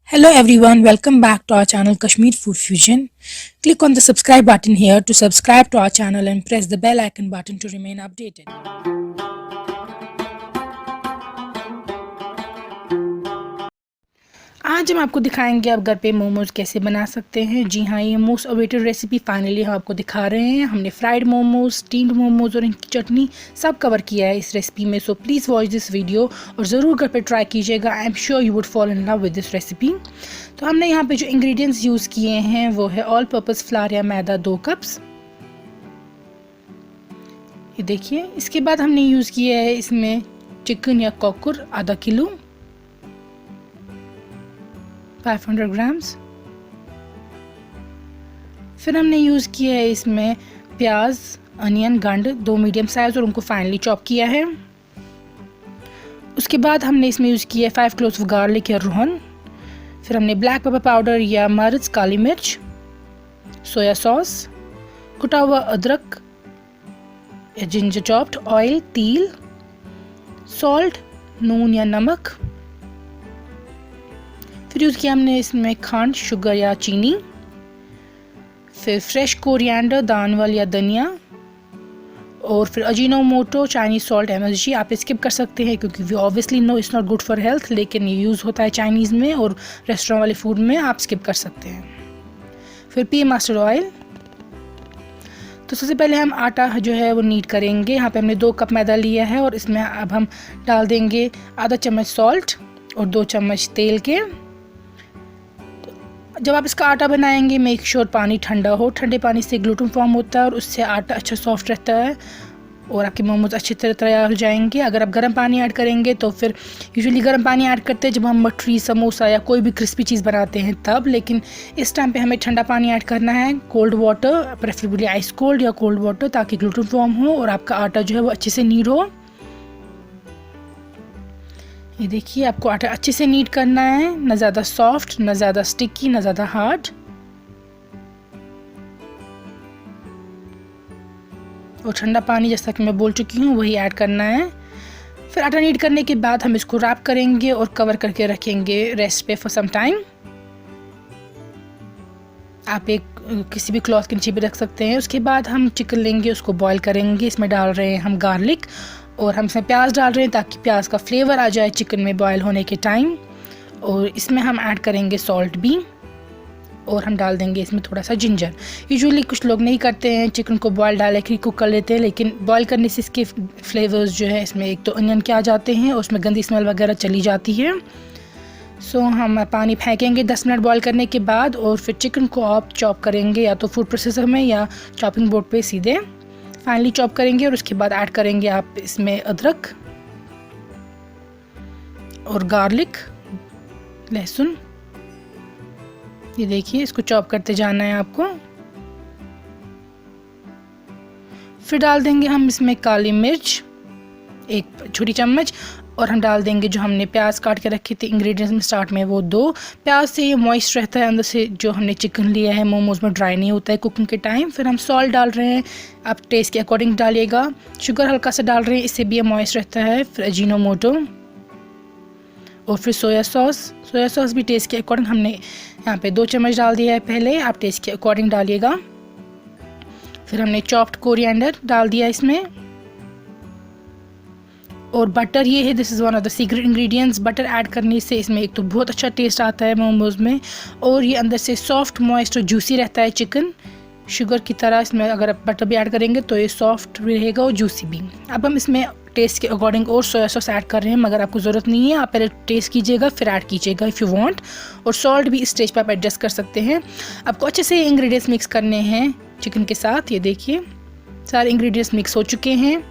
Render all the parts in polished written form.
Hello everyone, welcome back to our channel Kashmir Food Fusion. Click on the subscribe button here to subscribe to our channel and press the bell icon button to remain updated. आज हम आपको दिखाएंगे आप घर पे मोमोज कैसे बना सकते हैं। जी हाँ, ये मोस्ट अवेटेड रेसिपी फाइनली हम आपको दिखा रहे हैं। हमने फ्राइड मोमोज, स्टीम्ड मोमोज और इनकी चटनी सब कवर किया है इस रेसिपी में। So please watch this video और ज़रूर घर पे ट्राई कीजिएगा। I am sure you would fall in love with this recipe. तो हमने यहाँ पे जो इंग्रेडिएंट्स यूज़ किए हैं वो है ऑल पर्पज़ फ्लावर या मैदा 2 कप्स। ये देखिए, इसके बाद हमने यूज़ किया है इसमें चिकन या कॉकर आधा किलो 500 ग्राम्स। फिर हमने यूज़ किया है इसमें प्याज, अनियन, गंड 2 मीडियम साइज़ और उनको फाइनली चॉप किया है। उसके बाद हमने इसमें यूज़ किया है 5 क्लोव्स ऑफ गार्लिक या रोहन। फिर हमने ब्लैक पेपर पाउडर या मर्च, काली मिर्च, सोया सॉस, कुटा हुआ अदरक या जिंजर चॉप्ड, ऑयल, तिल, सॉल्ट, नून या नमक। फिर यूज़ किया हमने इसमें खंड, शुगर या चीनी। फिर फ्रेश कोरिएंडर, दानवल या धनिया, और फिर अजीनोमोटो, चाइनीज सॉल्ट, MSG। आप स्किप कर सकते हैं क्योंकि we obviously know it's not good for health, लेकिन ये यूज़ होता है चाइनीज़ में और रेस्टोरेंट वाले फूड में, आप स्किप कर सकते हैं। फिर पी मस्टर्ड ऑयल। तो सबसे पहले हम आटा जो है वो नीड करेंगे। यहाँ पे हमने 2 कप मैदा लिया है और इसमें अब हम डाल देंगे आधा चम्मच सॉल्ट और 2 चम्मच तेल के। जब आप इसका आटा बनाएंगे मेक श्योर पानी ठंडा हो। ठंडे पानी से ग्लूटेन फॉर्म होता है और उससे आटा अच्छा सॉफ्ट रहता है और आपके मोमोज अच्छी तरह तैयार हो जाएंगे। अगर आप गर्म पानी ऐड करेंगे तो फिर यूजुअली गर्म पानी ऐड करते हैं जब हम मठरी, समोसा या कोई भी क्रिस्पी चीज़ बनाते हैं तब, लेकिन इस टाइम पे हमें ठंडा पानी ऐड करना है, cold water, preferably ice cold या कोल्ड वाटर, ताकि ग्लूटेन फॉर्म हो और आपका आटा जो है वो अच्छे से नीड हो। ये देखिए, आपको आटा अच्छे से नीड करना है, ना ज़्यादा सॉफ्ट, ना ज़्यादा स्टिकी, ना ज़्यादा हार्ड। और ठंडा पानी जैसा कि मैं बोल चुकी हूँ वही ऐड करना है। फिर आटा नीड करने के बाद हम इसको रैप करेंगे और कवर करके रखेंगे रेस्ट पे फॉर सम टाइम। आप एक किसी भी क्लॉथ के नीचे भी रख सकते हैं। उसके बाद हम चिकन लेंगे, उसको बॉईल करेंगे। इसमें डाल रहे हैं हम गार्लिक और हम इसमें प्याज डाल रहे हैं ताकि प्याज का फ्लेवर आ जाए चिकन में बॉयल होने के टाइम। और इसमें हम ऐड करेंगे सॉल्ट भी और हम डाल देंगे इसमें थोड़ा सा जिंजर। यूजुअली कुछ लोग नहीं करते हैं, चिकन को बॉयल डाल के कुक कर लेते हैं, लेकिन बॉयल करने से इसके फ्लेवर्स जो है इसमें एक तो अनियन के आ जाते हैं और उसमें गंदी स्मेल वगैरह चली जाती है। सो हम पानी फेंकेंगे 10 मिनट बॉयल करने के बाद और फिर चिकन को आप चॉप करेंगे या तो फूड प्रोसेसर में या चॉपिंग बोर्ड पे सीधे फाइनली चॉप करेंगे। और उसके बाद ऐड करेंगे आप इसमें अदरक और गार्लिक, लहसुन। ये देखिए, इसको चॉप करते जाना है आपको। फिर डाल देंगे हम इसमें काली मिर्च 1 छोटी चम्मच और हम डाल देंगे जो हमने प्याज काट के रखे थे इंग्रेडिएंट्स में स्टार्ट में, वो 2। प्याज से ये मॉइस्ट रहता है अंदर से, जो हमने चिकन लिया है मोमोज में ड्राई नहीं होता है कुकिंग के टाइम। फिर हम सॉल्ट डाल रहे हैं, आप टेस्ट के अकॉर्डिंग डालिएगा। शुगर हल्का सा डाल रहे हैं, इससे भी ये मॉइस्ट रहता है। फिर अजीनोमोटो और फिर सोया सॉस भी टेस्ट के अकॉर्डिंग हमने यहाँ पे 2 चम्मच डाल दिया है पहले, आप टेस्ट के अकॉर्डिंग डालिएगा। फिर हमने चॉप्ड कोरिएंडर डाल दिया इसमें और बटर। ये है, this is one of the secret ingredients. Butter add करने से इसमें एक तो बहुत अच्छा टेस्ट आता है मोमोज में और ये अंदर से सॉफ्ट, मॉइस्ट और जूसी रहता है चिकन, शुगर की तरह। इसमें अगर आप बटर भी ऐड करेंगे तो ये सॉफ्ट भी रहेगा और जूसी भी। अब हम इसमें टेस्ट के अकॉर्डिंग और सोया सॉस ऐड कर रहे हैं, मगर आपको ज़रूरत नहीं है, आप पहले टेस्ट कीजिएगा फिर ऐड कीजिएगा इफ़ यू वांट। और सॉल्ट भी इस स्टेज पर आप एडजस्ट कर सकते हैं। आपको अच्छे से इंग्रेडिएंट्स मिक्स करने हैं चिकन के साथ। ये देखिए, सारे इंग्रेडिएंट्स मिक्स हो चुके हैं।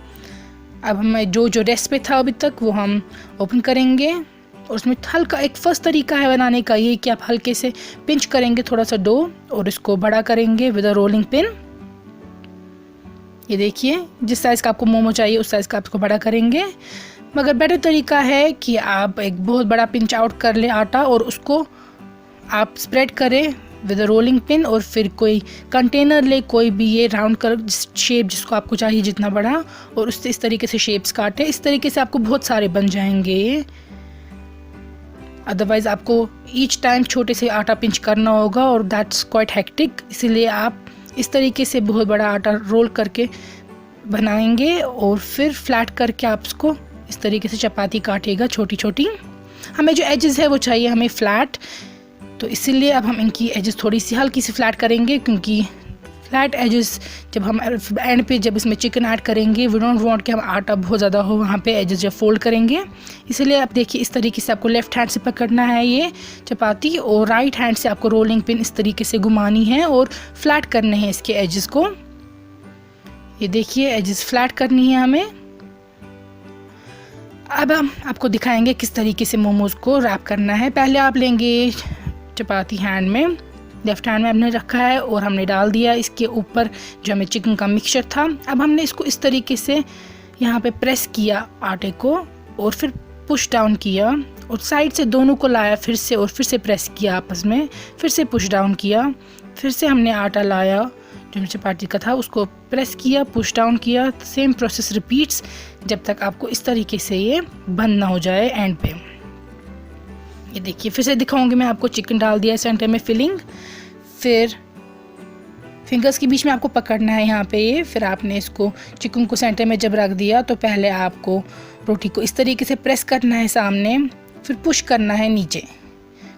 अब हमें जो रेस्ट पे था अभी तक वो हम ओपन करेंगे और उसमें हल्का एक फर्स्ट तरीका है बनाने का ये कि आप हल्के से पिंच करेंगे थोड़ा सा डो और इसको बड़ा करेंगे विद अ रोलिंग पिन। ये देखिए, जिस साइज़ का आपको मोमो चाहिए उस साइज़ का आपको बड़ा करेंगे। मगर बेटर तरीका है कि आप एक बहुत बड़ा पिंच आउट कर लें आटा और उसको आप स्प्रेड करें विद अ रोलिंग पिन और फिर कोई कंटेनर ले, कोई भी ये राउंड कर शेप जिसको आपको चाहिए जितना बड़ा, और उससे इस तरीके से शेप्स काटे। इस तरीके से आपको बहुत सारे बन जाएंगे। अदरवाइज़ आपको ईच टाइम छोटे से आटा पिंच करना होगा और दैट्स क्वाइट हेक्टिक। इसीलिए आप इस तरीके से बहुत बड़ा आटा रोल करके बनाएंगे और फिर फ्लैट करके आप इसको इस तरीके से चपाती काटिएगा छोटी छोटी। हमें जो एजेस है वो चाहिए हमें फ्लैट, तो इसीलिए अब हम इनकी एजेस थोड़ी सी हल्की सी फ्लैट करेंगे, क्योंकि फ्लैट एजेस जब हम एंड पे जब इसमें चिकन ऐड करेंगे वी डोंट वांट कि हम आटा बहुत ज़्यादा हो वहाँ पे एजेस जब फोल्ड करेंगे। इसलिए आप देखिए इस तरीके से आपको लेफ़्ट हैंड से पकड़ना है ये चपाती और राइट हैंड से आपको रोलिंग पिन इस तरीके से घुमानी है और फ्लैट करने हैं इसके एजेस को। ये देखिए एजेस फ्लैट करनी है हमें। अब हम आपको दिखाएंगे किस तरीके से मोमोज़ को रैप करना है। पहले आप लेंगे चपाती हैंड में, लेफ्ट हैंड में हमने रखा है और हमने डाल दिया इसके ऊपर जो हमें चिकन का मिक्सचर था। अब हमने इसको इस तरीके से यहाँ पे प्रेस किया आटे को और फिर पुश डाउन किया और साइड से दोनों को लाया फिर से और फिर से प्रेस किया आपस में, फिर से पुश डाउन किया, फिर से हमने आटा लाया जो चपाती का था उसको प्रेस किया, पुश डाउन किया। सेम प्रोसेस रिपीट्स जब तक आपको इस तरीके से ये बंद ना हो जाए एंड पे। ये देखिए फिर से दिखाऊंगी मैं आपको। चिकन डाल दिया सेंटर में फिलिंग, फिर फिंगर्स के बीच में आपको पकड़ना है यहाँ पे ये, फिर आपने इसको चिकन को सेंटर में जब रख दिया तो पहले आपको रोटी को इस तरीके से प्रेस करना है सामने, फिर पुश करना है नीचे,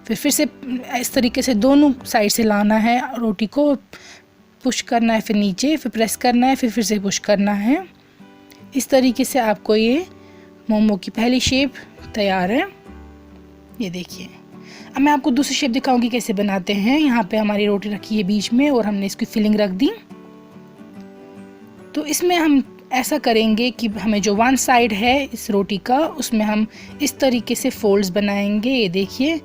फिर से इस तरीके से दोनों साइड से लाना है रोटी को, पुश करना है फिर नीचे, फिर प्रेस करना है, फिर से पुश करना है। इस तरीके से आपको ये मोमो की पहली शेप तैयार है। ये देखिए अब मैं आपको दूसरी शेप दिखाऊंगी कैसे बनाते हैं। यहाँ पे हमारी रोटी रखी है बीच में और हमने इसकी फिलिंग रख दी। तो इसमें हम ऐसा करेंगे कि हमें जो वन साइड है इस रोटी का उसमें हम इस तरीके से फोल्ड्स बनाएंगे। ये देखिए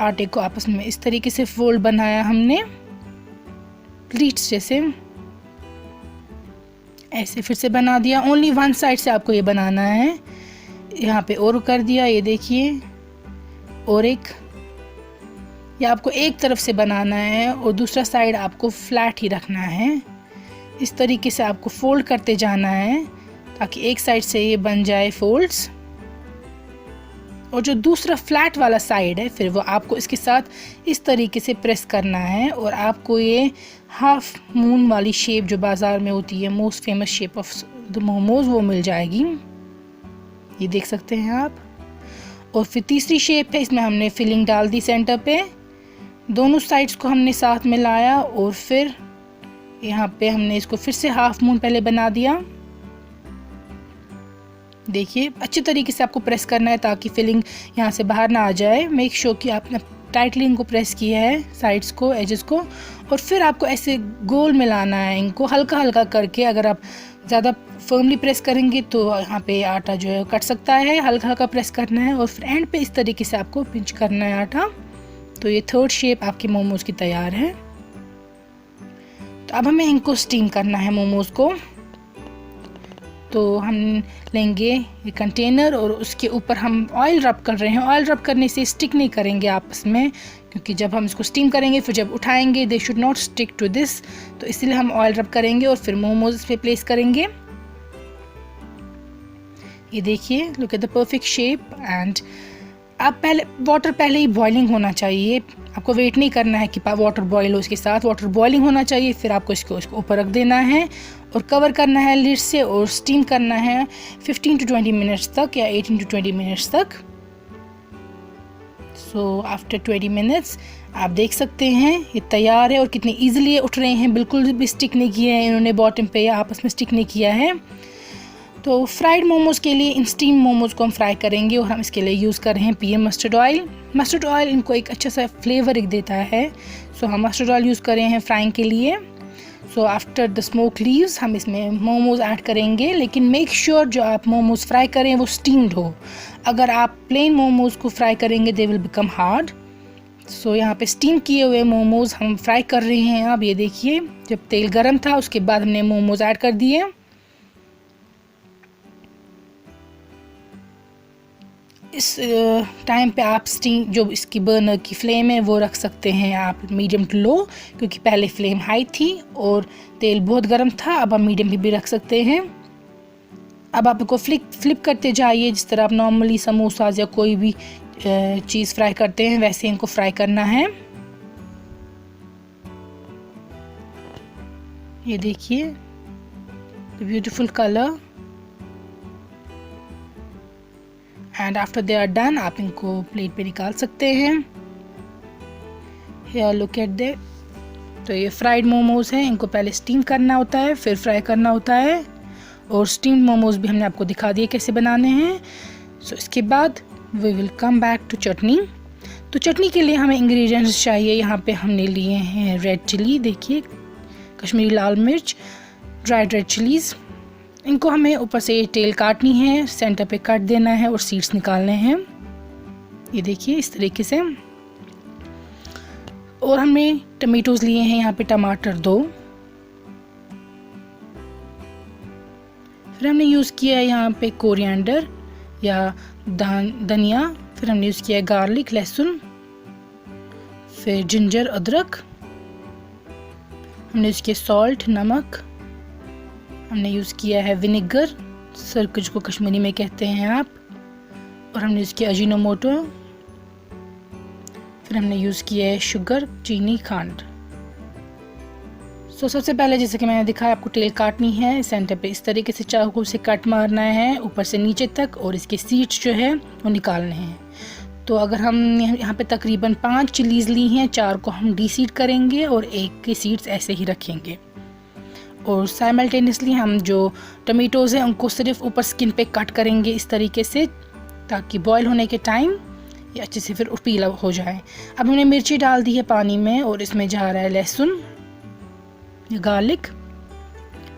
आटे को आपस में इस तरीके से फोल्ड बनाया हमने प्लीट्स जैसे, ऐसे फिर से बना दिया। ओनली वन साइड से आपको ये बनाना है। यहाँ पे और कर दिया, ये देखिए और एक, या आपको एक तरफ से बनाना है और दूसरा साइड आपको फ्लैट ही रखना है। इस तरीके से आपको फोल्ड करते जाना है ताकि एक साइड से ये बन जाए फोल्ड्स, और जो दूसरा फ्लैट वाला साइड है फिर वो आपको इसके साथ इस तरीके से प्रेस करना है और आपको ये हाफ मून वाली शेप जो बाज़ार में होती है, most famous shape of the momos, वो मिल जाएगी। ये देख सकते हैं आप। और फिर तीसरी शेप है, इसमें हमने फिलिंग डाल दी सेंटर पे, दोनों साइड्स को हमने साथ में लाया और फिर यहाँ पे हमने इसको फिर से हाफ मून पहले बना दिया। देखिए अच्छे तरीके से आपको प्रेस करना है ताकि फिलिंग यहाँ से बाहर ना आ जाए। मेक श्योर कि आपने टाइटली इनको प्रेस किया है साइड्स को, एजेस को, और फिर आपको ऐसे गोल मिलाना है इनको हल्का हल्का करके। अगर आप ज़्यादा फर्मली प्रेस करेंगे तो यहाँ पे आटा जो है कट सकता है, हल्का हल्का प्रेस करना है और फिर एंड पे इस तरीके से आपको पिंच करना है आटा। तो ये थर्ड शेप आपके मोमोज की तैयार है। तो अब हमें इनको स्टीम करना है मोमोज को। तो हम लेंगे ये कंटेनर और उसके ऊपर हम ऑयल रब कर रहे हैं। ऑयल रब करने से स्टिक नहीं करेंगे आपस में, क्योंकि जब हम इसको स्टीम करेंगे फिर जब उठाएंगे they should not stick to this, तो इसलिए हम ऑयल रब करेंगे और फिर मोमोज पे प्लेस करेंगे। ये देखिए look at the perfect shape. And आप वाटर पहले ही बॉइलिंग होना चाहिए, आपको वेट नहीं करना है कि वाटर बॉईल हो, उसके साथ वाटर बॉइलिंग होना चाहिए। फिर आपको इसको ऊपर रख देना है और कवर करना है लिड से और स्टीम करना है 15 to 20 मिनट्स तक या 18 to 20 मिनट्स तक। सो आफ्टर 20 मिनट्स आप देख सकते हैं ये तैयार है और कितने ईजिली उठ रहे हैं, बिल्कुल भी स्टिक नहीं किए हैं इन्होंने बॉटम पे या आपस में स्टिक नहीं किया है। तो फ्राइड मोमोज़ के लिए इन स्टीम मोमोज़ को हम फ्राई करेंगे और हम इसके लिए यूज़ कर रहे हैं PM mustard oil. Mustard oil इनको एक अच्छा सा फ्लेवर देता है, सो हम मस्टर्ड ऑयल यूज़ कर रहे हैं फ्राइंग के लिए। So after the smoke leaves हम इसमें मोमोज़ ऐड करेंगे, लेकिन मेक श्योर जो आप मोमोज़ फ्राई करें वो स्टीम्ड हो। अगर आप प्लेन मोमोज़ को फ्राई करेंगे दे विल बिकम हार्ड। सो यहाँ पे स्टीम किए हुए मोमोज़ हम फ्राई कर रहे हैं। अब ये देखिए जब तेल गर्म था उसके बाद हमने मोमोज़ ऐड कर दिए। इस टाइम पे आप स्टीम जो इसकी बर्नर की फ्लेम है वो रख सकते हैं आप मीडियम टू लो, क्योंकि पहले फ्लेम हाई थी और तेल बहुत गर्म था। अब आप मीडियम पे भी रख सकते हैं। अब आप इसको फ्लिप करते जाइए जिस तरह आप नॉर्मली समोसाज या कोई भी चीज़ फ्राई करते हैं वैसे इनको फ्राई करना है। ये देखिए beautiful colour. And after they are done आप इनको प्लेट पे निकाल सकते हैं। Here look at they. तो ये फ्राइड मोमोज हैं, इनको पहले स्टीम करना होता है फिर फ्राई करना होता है, और स्टीम्ड मोमोज भी हमने आपको दिखा दिए कैसे बनाने हैं। सो इसके बाद we will come back to chutney. तो चटनी के लिए हमें इंग्रेडिएंट्स चाहिए। यहाँ पे हमने लिए हैं रेड चिली, देखिए कश्मीरी लाल मिर्च, ड्राइड रेड चिलीज़। इनको हमें ऊपर से टेल काटनी है, सेंटर पे काट देना है और सीड्स निकालने हैं। ये देखिए इस तरीके से। और हमने टमेटोज़ लिए हैं यहाँ पे, टमाटर 2। फिर हमने यूज़ किया है यहाँ पे कोरिएंडर या धनिया। फिर हमने यूज़ किया है गार्लिक, लहसुन, फिर जिंजर, अदरक। हमने यूज़ किया सॉल्ट, नमक। हमने यूज़ किया है विनेगर, सिरका जिसको कश्मीरी में कहते हैं आप। और हमने यूज़ किया अजीनोमोटो। फिर हमने यूज़ किया है शुगर, चीनी, खंड। सो सबसे पहले जैसे कि मैंने दिखाया आपको टेल काटनी है, सेंटर पे इस तरीके से चाकू से कट मारना है ऊपर से नीचे तक, और इसके सीड्स जो है वो निकालने हैं। तो अगर हम यहाँ पे तकरीबन 5 चिलीज़ ली हैं, 4 को हम डीसीड करेंगे और 1 के सीड्स ऐसे ही रखेंगे। और साइमल्टेनियसली हम जो टमेटोज़ हैं उनको सिर्फ ऊपर स्किन पे कट करेंगे इस तरीके से, ताकि बॉयल होने के टाइम ये अच्छे से फिर पीला हो जाए। अब हमने मिर्ची डाल दी है पानी में, और इसमें जा रहा है लहसुन, गार्लिक,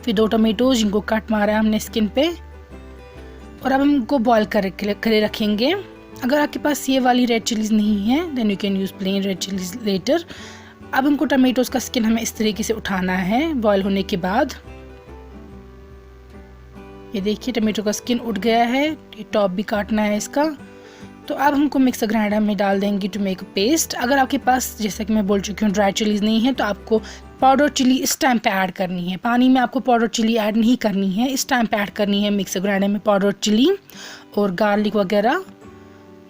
फिर 2 टमेटोज जिनको कट मारा है हमने स्किन पे। और अब हम इनको बॉयल करे रखेंगे। अगर आपके पास ये वाली रेड चिलीज़ नहीं है then you can use plain red chillies later. अब इनको टमेटोज़ का स्किन हमें इस तरीके से उठाना है बॉयल होने के बाद। ये देखिए टमेटो का स्किन उठ गया है, ये टॉप भी काटना है इसका। तो अब हमको मिक्सर ग्राइंडर में डाल देंगे टू मेक पेस्ट। अगर आपके पास, जैसा कि मैं बोल चुकी हूँ, ड्राई चिलीज़ नहीं है तो आपको पाउडर चिली इस टाइम पे ऐड करनी है। पानी में आपको पाउडर चिली ऐड नहीं करनी है, इस टाइम पे ऐड करनी है मिक्सर ग्राइंडर में पाउडर चिली और गार्लिक वगैरह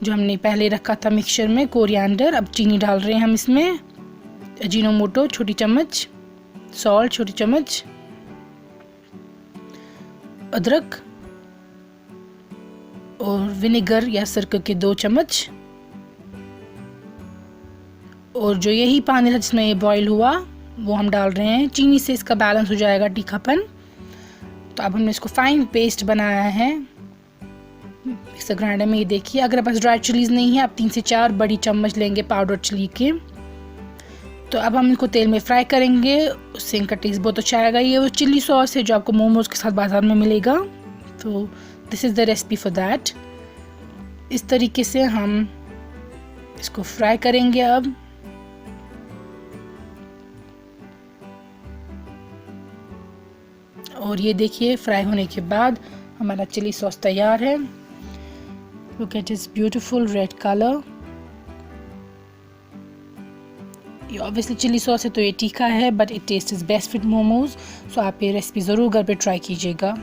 जो हमने पहले रखा था मिक्सचर में, कोरिएंडर। अब चीनी डाल रहे हैं हम इसमें, अजीनोमोटो छोटी चम्मच, सॉल्ट छोटी चम्मच, अदरक और विनेगर या सिरका के 2 चम्मच। और जो यही पानी था जिसमें ये बॉईल हुआ वो हम डाल रहे हैं। चीनी से इसका बैलेंस हो जाएगा तीखापन। तो अब हमने इसको फाइन पेस्ट बनाया है मिक्सर ग्राइंडर में। ये देखिए, अगर आपके पास ड्राई चिलीज़ नहीं है आप 3 से 4 बड़ी चम्मच लेंगे पाउडर चिली के। तो अब हम इनको तेल में फ्राई करेंगे, उससे इनका टेस्ट बहुत अच्छा आएगा। ये वो चिली सॉस है जो आपको मोमोज के साथ बाजार में मिलेगा। तो this is the recipe for that. इस तरीके से हम इसको फ्राई करेंगे अब। और ये देखिए फ्राई होने के बाद हमारा चिली सॉस तैयार है। Look at its beautiful red colour. ये ऑब्वियसली चिली सॉस है तो ये तीखा है, but it taste is best with momos. So आप ये रेसिपी ज़रूर घर पे ट्राई कीजिएगा।